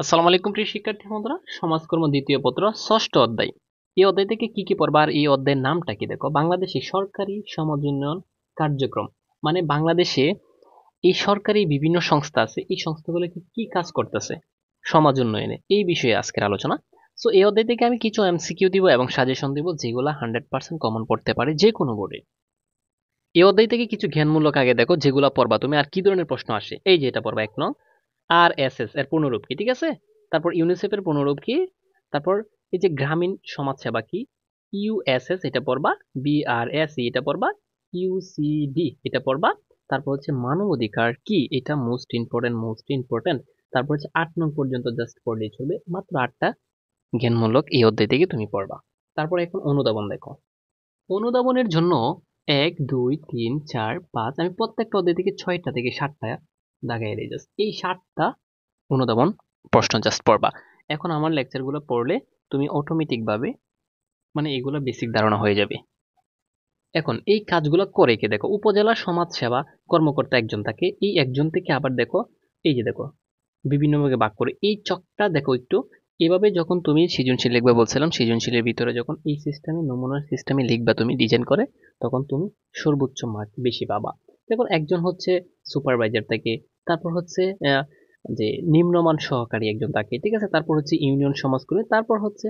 আসসালামু আলাইকুম প্রিয় শিক্ষার্থী বন্ধুরা, সমাজকর্ম দ্বিতীয় পত্র ষষ্ঠ অধ্যায়। এই অধ্যায় থেকে কি কি পড়বা আর এই অধ্যায়ের নামটা কি? দেখো, বাংলাদেশে সরকারি সমাজ উন্নয়ন কার্যক্রম, মানে বাংলাদেশে এই সরকারি বিভিন্ন সংস্থা আছে, এই সংস্থাগুলো কি কাজ করতেছে সমাজ উন্নয়নে, এই বিষয়ে আজকের আলোচনা। সো এই অধ্যায় থেকে আমি কিছু এমসিকিউ দিব এবং সাজেশন দিব, যেগুলা 100% কমন পড়তে পারে যে কোনো বোর্ডে। এই অধ্যায় থেকে কিছু জ্ঞানমূলক আগে দেখো, যেগুলা পড়বা তুমি আর কি ধরনের প্রশ্ন আসে। এই যে এটা পড়বা, 1 নং RSS এর পূর্ণরূপ কি, ঠিক আছে? তারপর ইউনিসেফ এর পূর্ণরূপ কি? তারপর এই যে গ্রামীণ সমাজ সেবা কি, USS এটা পড়বা, BRSE এটা পড়বা, UCD এটা পড়বা। তারপর হচ্ছে মানবাধিকার কি, এটা মোস্ট ইম্পর্টেন্ট। তারপর হচ্ছে 8 নং পর্যন্ত জাস্ট পড়লেই চলবে, মাত্র 8টা জ্ঞানমূলক এই অধ্যায় থেকে তুমি পড়বা। তারপর এখন অনুধাবন দেখো। অনুধাবনের জন্য 1 2 3 4 5, আমি প্রত্যেকটা অধ্যায় থেকে 6টা থেকে 7টা দাগাই দিই, জাস্ট এই 7টা অনুধাবন প্রশ্ন জাস্ট পড়বা। এখন আমার লেকচার গুলো পড়লে তুমি অটোমেটিক ভাবে, মানে এগুলো বেসিক ধারণা হয়ে যাবে। এখন এই কাজগুলো করে কে? দেখো, উপজেলা সমাজ সেবা কর্মকর্তা একজন থাকে, এই একজন থেকে আবার দেখো, এই যে দেখো বিভিন্ন ভাগে ভাগ করে এই চকটা দেখো একটু। এভাবে যখন তুমি সৃজনশীল লিখবে বলছিলাম, সৃজনশীলের ভিতরে যখন এই সিস্টেমে নমুনার সিস্টেমে লিখবা তুমি ডিজাইন করে, তখন তুমি সর্বোচ্চ মার্ক বেশি পাবা। দেখুন, একজন হচ্ছে সুপারভাইজার থাকে, তারপর হচ্ছে যে নিম্নমান সহকারী একজন থাকে, ঠিক আছে, তারপর হচ্ছে ইউনিয়ন সমাজকর্মী, তারপর হচ্ছে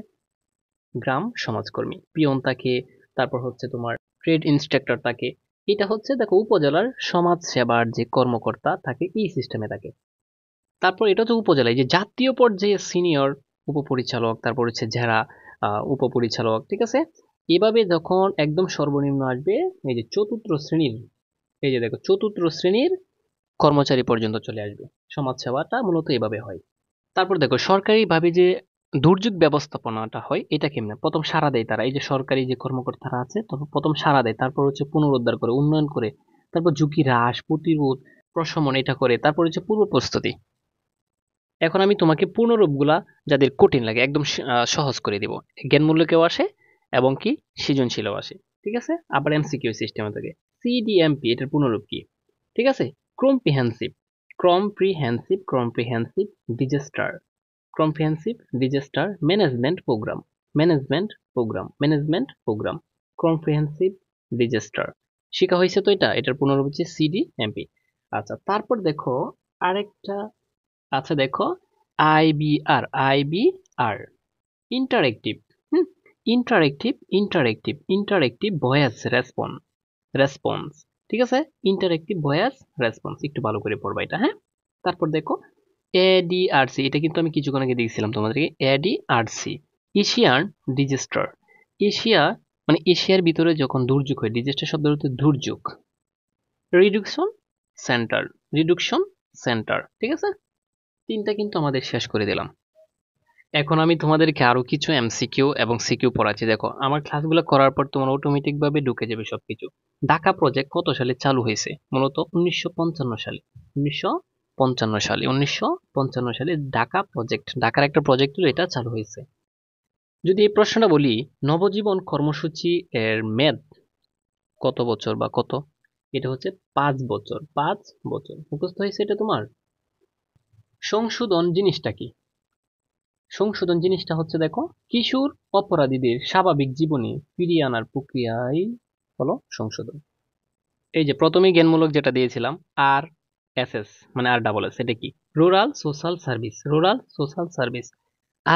গ্রাম সমাজকর্মী, পিয়ন থাকে, তারপর হচ্ছে তোমার ট্রেড ইন্সট্রাক্টর থাকে। এটা হচ্ছে দেখো উপজেলার সমাজ সেবার যে কর্মকর্তা থাকে এই সিস্টেমে থাকে। তারপর এটা হচ্ছে উপজেলায় যে জাতীয় পর্যায়ে সিনিয়র উপপরিচালক, তারপর হচ্ছে যারা উপপরিচালক, ঠিক আছে। এভাবে যখন একদম সর্বনিম্ন আসবে, এই যে চতুর্থ শ্রেণীর, এই যে দেখো চতুর্থ শ্রেণীর কর্মচারী পর্যন্ত চলে আসবে। সমাজ সেবাটা মূলত এভাবে হয়। তারপর দেখো সরকারি ভাবে যে দুর্যোগ ব্যবস্থাপনাটা হয়, এটা কেমনে? প্রথম সাড়া দেয় তারা, এই যে সরকারি যে কর্মকর্তারা আছে, তখন প্রথম সাড়া দেয়, তারপর হচ্ছে পুনরুদ্ধার করে, উন্নয়ন করে, তারপর ঝুঁকি হ্রাস, প্রতিরোধ, প্রশমন এটা করে, তারপর হচ্ছে পূর্ব প্রস্তুতি। এখন আমি তোমাকে পূর্ণরূপগুলা যাদের কঠিন লাগে একদম সহজ করে দিব। জ্ঞানমূল্যকেও আসে এবং কি সৃজনশীলও আসে, ঠিক আছে। আবার MCQ সিস্টেমে থাকে। CDMP এটার পূর্ণরূপ কি? ঠিক আছে, comprehensive comprehensive comprehensive disaster comprehensive disaster management program comprehensive disaster. শেখা হয়েছে তো এটা, এটার পূর্ণরূপ হচ্ছে CDMP। আচ্ছা, তারপর দেখো আরেকটা আছে, দেখো আইবিআর ইন্টারেক্টিভ। হুম, ইন্টারেক্টিভ ভয়েস রেসপন্স, ঠিক আছে। ইন্টারেক্টিভ ভয়েস রেসপন্স, একটু ভালো করে পড়বা এটা, হ্যাঁ। তারপর দেখো ADRC, এটা কিন্তু আমি কিছুক্ষণ আগে দিয়েছিলাম তোমাদেরকে। ADRC Asian disaster. এশিয়া মানে এশিয়ার ভিতরে যখন দুর্যোগ হয়, ডিজাস্টার শব্দের অর্থ দুর্যোগ। রিডাকশন সেন্টার, রিডাকশন সেন্টার, ঠিক আছে। তিনটা কিন্তু আমাদের শেষ করে দিলাম। এখন আমি তোমাদেরকে আরো কিছু MCQ এবং সিকিউ পড়াচ্ছি। দেখো, আমার ক্লাসগুলো করার পর তোমার অটোমেটিক ভাবে ঢুকে যাবে সবকিছু। ঢাকা প্রজেক্ট কত সালে চালু হয়েছে? মূলত 1955 সালে। 1955 সালে ঢাকা প্রজেক্ট, ঢাকার একটা প্রজেক্ট এটা চালু হয়েছে। যদি এই প্রশ্নটা বলি, নবজীবন কর্মসূচি এর মেয়াদ কত বছর বা কত? এটা হচ্ছে 5 বছর। 5 বছর মুখস্থ হয়েছে এটা তোমার। সংশোধন জিনিসটা কি? সংশোধন জিনিসটা হচ্ছে, দেখো, কিশোর অপরাধীদের স্বাভাবিক জীবনে ফিরিয়ে আনার প্রক্রিয়াই হলো সংশোধন। এই যে প্রথমে জ্ঞানমূলক যেটা দিয়েছিলাম, RSS মানে RSS, এটা কি? Rural social service.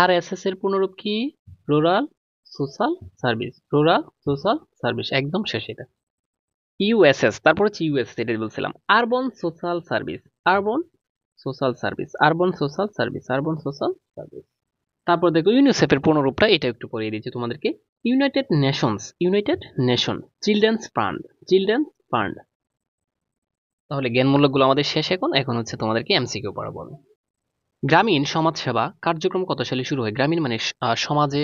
RSS এর পুনরূপ কি? রুরাল সোশ্যাল সার্ভিস, একদম শেষে এটা। USS, তারপর হচ্ছে USS, এটা বলছিলাম আরবান সোশ্যাল সার্ভিস। তারপর দেখো ইউনিসেফের পুনরূপটা, এটা একটু পড়িয়ে দিচ্ছি তোমাদেরকে। United nation children's fund. তাহলে জ্ঞানমূলকগুলো আমাদের শেষ। এখন হচ্ছে তোমাদেরকে MCQ পড়াবো আমি। গ্রামীণ সমাজসেবা কার্যক্রম কত সালে শুরু হয়? গ্রামীণ মানে সমাজে,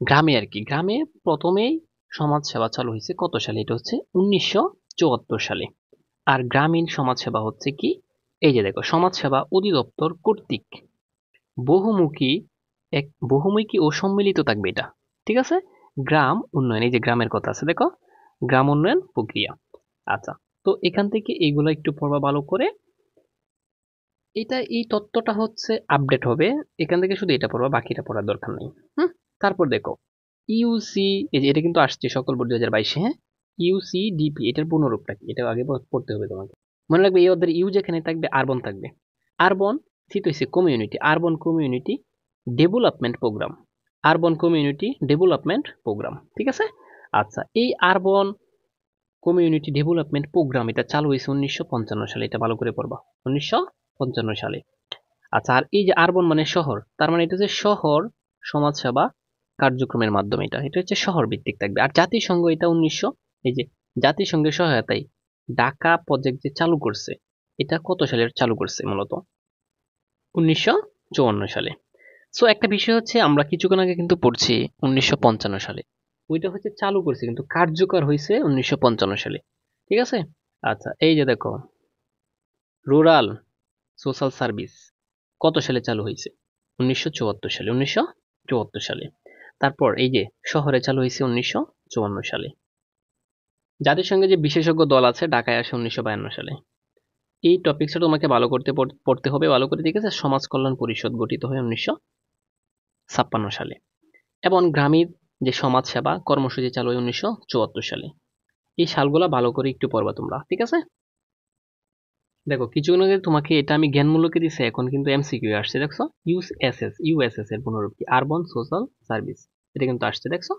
গ্রামে আর কি, গ্রামে প্রথমেই সমাজ সেবা চালু হয়েছে কত সালে? এটা হচ্ছে 1974 সালে। আর গ্রামীণ সমাজসেবা হচ্ছে কি, এই যে দেখো, সমাজসেবা অধিদপ্তর কর্তৃক বহুমুখী বহুমুখী ও সম্মিলিত থাকবে এটা, ঠিক আছে। গ্রাম উন্নয়ন, এই যে গ্রামের কথা আছে, দেখো, গ্রাম উন্নয়ন প্রক্রিয়া। আচ্ছা, তো এখান থেকে এগুলো একটু পড়বা ভালো করে। এই তথ্যটা হচ্ছে আপডেট হবে, এখান থেকে শুধু এটা পড়বা, বাকিটা পড়ার দরকার নেই। হুম। তারপর দেখো ইউসি, এই যে এটা কিন্তু আসছে সকল বোর্ড 2022, হ্যাঁ। ইউসিডিপি এটার পুনরূপটা কি, এটা আগে পড়তে হবে তোমাকে। মনে রাখবে এই ওদের ইউ যেখানে থাকবে আরবন থাকবে। আরবন থিত হইছে community, urban community development program, urban community development program, ঠিক আছে। আচ্ছা, এই আরবন কমিউনিটি ডেভেলপমেন্ট প্রোগ্রাম এটা চালু হয়েছে 1955 সালে, এটা ভালো করে পড়বা, 1955 সালে। আচ্ছা, আর এই যে আরবন মানে শহর, তার মানে এটা হচ্ছে শহর সমাজসেবা কার্যক্রমের মাধ্যমে, এটা হচ্ছে শহর ভিত্তিক থাকবে। আর জাতিসংঘ এটা 1900, এই যে জাতিসংঘের সহায়তায় ঢাকা প্রজেক্ট যে চালু করছে, এটা কত সালে চালু করছে মূলত? 1954 সালে। সো একটা বিষয় হচ্ছে আমরা কিছুক্ষণ আগে কিন্তু পড়ছি 1955 সালে, ওইটা হচ্ছে চালু করছে কিন্তু কার্যকর হয়েছে 1955 সালে, ঠিক আছে। আচ্ছা, এই যে দেখো রুরাল সোশ্যাল সার্ভিস কত সালে চালু হয়েছে? 1974 সালে, 1974 সালে। তারপর এই যে শহরে চালু হয়েছে 1954 সালে। জাতিসংঘে যে বিশেষজ্ঞ দল আছে ঢাকায় আসে 1952 সালে। এই টপিকসটা তোমাকে ভালো করতে পড়তে হবে ভালো করে, ঠিক আছে। সমাজ কল্যাণ পরিষদ গঠিত হয় 1956 সালে, এবং গ্রামীণ যে সমাজ সেবা কর্মসূচি চালু হয় 1974 সালে। এই সালগুলা ভালো করে একটু পড়বা তোমরা, ঠিক আছে। দেখো কিছুক্ষণ আগে তোমাকে এটা আমি জ্ঞানমূলকে দিছি, এখন কিন্তু এমসিকিউ আসছে, দেখছো। ইউএসএস এর পুনরূপটি আরবান সোশ্যাল সার্ভিস, এটা কিন্তু আসছে, দেখছো।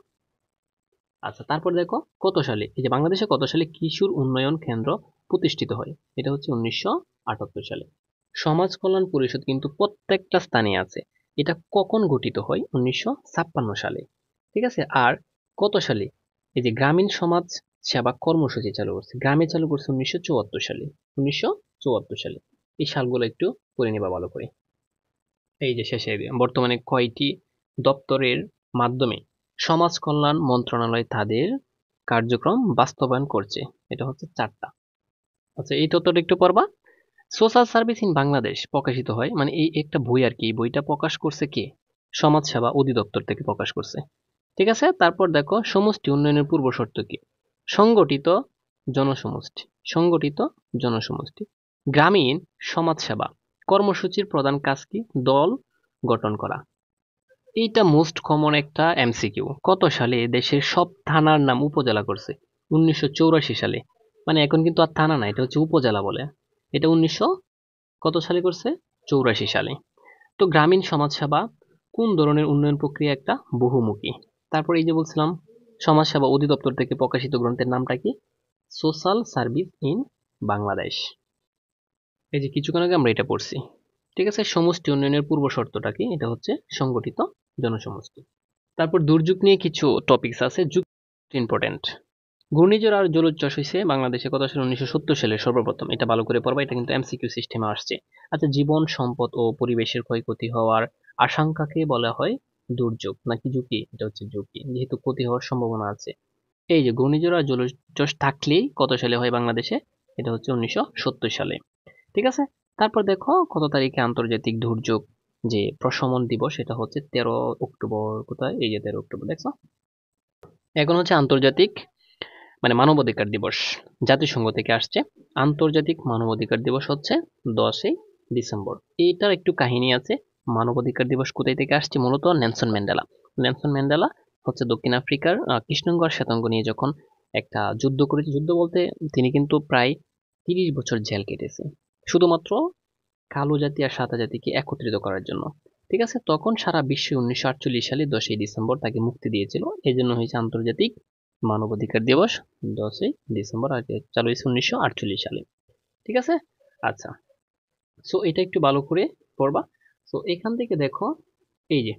আচ্ছা, তারপর দেখো কত সালে, এই যে বাংলাদেশে কত সালে কিশোর উন্নয়ন কেন্দ্র প্রতিষ্ঠিত হয়? এটা হচ্ছে 1978 সালে। সমাজ কল্যাণ পরিষদ কিন্তু প্রত্যেকটা স্থানে আছে। এটা কখন গঠিত হয়? 1956 সালে, ঠিক আছে। আর কত সালে এই যে গ্রামীণ সমাজ সেবা কর্মসূচি চালু করছে? গ্রামে চালু করছে 1974 সালে, 1974 সালে। এই সালগুলো একটু পড়ে নিবা ভালো করে। এই যে শেষে বর্তমানে কয়টি দপ্তরের মাধ্যমে সমাজ কল্যাণ মন্ত্রণালয় তাদের কার্যক্রম বাস্তবায়ন করছে? এটা হচ্ছে 4টা। আচ্ছা, এই তথ্যটা একটু পড়বা। সোশ্যাল সার্ভিস ইন বাংলাদেশ প্রকাশিত হয়, মানে এই একটা বই আর কি, এই বইটা প্রকাশ করছে কে? সমাজ সেবা অধিদপ্তর থেকে প্রকাশ করছে, ঠিক আছে। তারপর দেখো সমষ্টি উন্নয়নের পূর্ব শর্ত কি? সংগঠিত জনসমষ্টি, সংগঠিত জনসমষ্টি। গ্রামীণ সমাজ সেবা কর্মসূচির প্রধান কাজ কি? দল গঠন করা। এইটা মোস্ট কমন একটা এমসিকিউ। কত সালে দেশের সব থানার নাম উপজেলা করছে? 1984 সালে। মানে এখন কিন্তু আর থানা না, এটা হচ্ছে উপজেলা বলে। এটা 1900 কত সালে করছে? 84 সালে। তো গ্রামীণ সমাজসেবা কোন ধরনের উন্নয়ন প্রক্রিয়া? একটা বহুমুখী। তারপর এই যে বলছিলাম সমাজসেবা অধিদপ্তর থেকে প্রকাশিত গ্রন্থের নামটা কি? Social service in Bangladesh. এই যে কিছুক্ষণ আগে আমরা এটা পড়ছি, ঠিক আছে। সমষ্টি উন্নয়নের পূর্ব শর্তটা কি? এটা হচ্ছে সংগঠিত জনসমষ্টি। তারপর দুর্যোগ নিয়ে কিছু টপিকস আছে, ইম্পর্টেন্ট। ঘূর্ণিঝড় আর জলোচ্ছ্বাস হয়েছে বাংলাদেশে কত সালে? 1970 সালে সর্বপ্রথম। এটা ভালো করে পড়বা, এটা কিন্তু এমসিকিউ সিস্টেমে আসছে। আচ্ছা, জীবন সম্পদ ও পরিবেশের ক্ষয়ক্ষতি হওয়ার আশঙ্কাকে বলা হয় দুর্যোগ নাকি ঝুঁকি? এটা হচ্ছে ঝুঁকি, যেহেতু ক্ষতি হওয়ার সম্ভাবনা আছে। এই যে ঘূর্ণিঝড় আর জলোচ্ছ্বাস থাকলেই কত সালে হয় বাংলাদেশে? এটা হচ্ছে 1970 সালে, ঠিক আছে। তারপর দেখো কত তারিখে আন্তর্জাতিক দুর্যোগ যে প্রশমন দিবস, এটা হচ্ছে 13 অক্টোবর। কোথায়? এই যে 13 অক্টোবর, দেখছো। এখন হচ্ছে আন্তর্জাতিক মানে মানবাধিকার দিবস, জাতিসংঘ থেকে আসছে। আন্তর্জাতিক মানবাধিকার দিবস হচ্ছে 10ই ডিসেম্বর। এইটার একটু কাহিনী আছে। মানবাধিকার দিবস কোথায় থেকে আসছে? মূলত নেলসন ম্যান্ডেলা। নেলসন ম্যান্ডেলা হচ্ছে দক্ষিণ আফ্রিকার কৃষ্ণগড় শ্বেতাঙ্গ নিয়ে যখন একটা যুদ্ধ করেছে, যুদ্ধ বলতে তিনি কিন্তু প্রায় 30 বছর জেল কেটেছে শুধুমাত্র কালো জাতি আর সাদা জাতিকে একত্রিত করার জন্য, ঠিক আছে। তখন সারা বিশ্বে 1948 সালে 10ই ডিসেম্বর তাকে মুক্তি দিয়েছিল। এই জন্য হয়েছে আন্তর্জাতিক মানবাধিকার দিবস 10ই ডিসেম্বর, আর চালু হয়েছে 1948 সালে, ঠিক আছে। আচ্ছা, সো এটা একটু ভালো করে পড়বা। সো এখান থেকে দেখো এই যে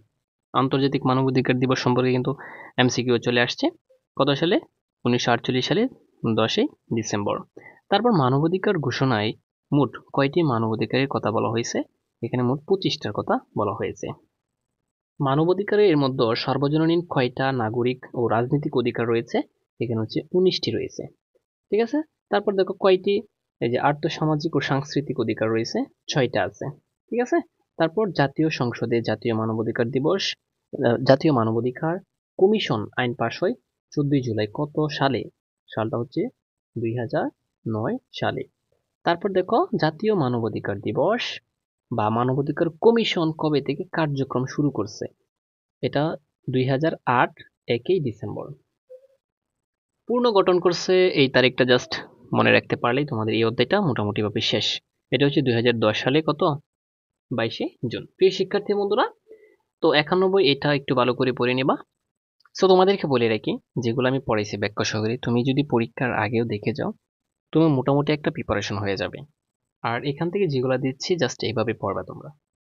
আন্তর্জাতিক মানবাধিকার দিবস সম্পর্কে কিন্তু এমসিকিউ চলে আসছে। কত সালে? 1948 সালে 10ই ডিসেম্বর। তারপর মানবাধিকার ঘোষণায় মোট কয়টি মানবাধিকারের কথা বলা হয়েছে? এখানে মোট 25টার কথা বলা হয়েছে। মানবাধিকারের এর মধ্যে সর্বজনীন কয়টা নাগরিক ও রাজনৈতিক অধিকার রয়েছে? এখানে হচ্ছে 19টি রয়েছে, ঠিক আছে। তারপর দেখো কয়টি এই যে আর্থসামাজিক ও সাংস্কৃতিক অধিকার রয়েছে? 6টা আছে, ঠিক আছে। তারপর জাতীয় সংসদে জাতীয় মানবাধিকার দিবস জাতীয় মানবাধিকার কমিশন আইন পাশ হয় 14 জুলাই কত সালে? সালটা হচ্ছে 2009 সালে। তারপর দেখো জাতীয় মানবাধিকার দিবস বা মানবাধিকার কমিশন কবে থেকে কার্যক্রম শুরু করছে? এটা 2008 1 ডিসেম্বর। পুনর্গঠন করছে এই তারিখটা জাস্ট মনে রাখতে পারলেই তোমাদের এই অধ্যায়টা মোটামুটি ভাবে শেষ। এটা হচ্ছে 2010 সালে কত 22 জুন। প্রিয় শিক্ষার্থী বন্ধুরা, তো 91 এটা একটু ভালো করে পড়ে নেবা। সো তোমাদেরকে বলে রাখি, যেগুলো আমি পড়াইছি ব্যাখ্যা সহকারে তুমি যদি পরীক্ষার আগেও দেখে যাও, তুমি মোটামুটি একটা প্রিপারেশন হয়ে যাবে। আর এখান থেকে যেগুলো দিচ্ছি জাস্ট এইভাবে পড়বা তোমরা।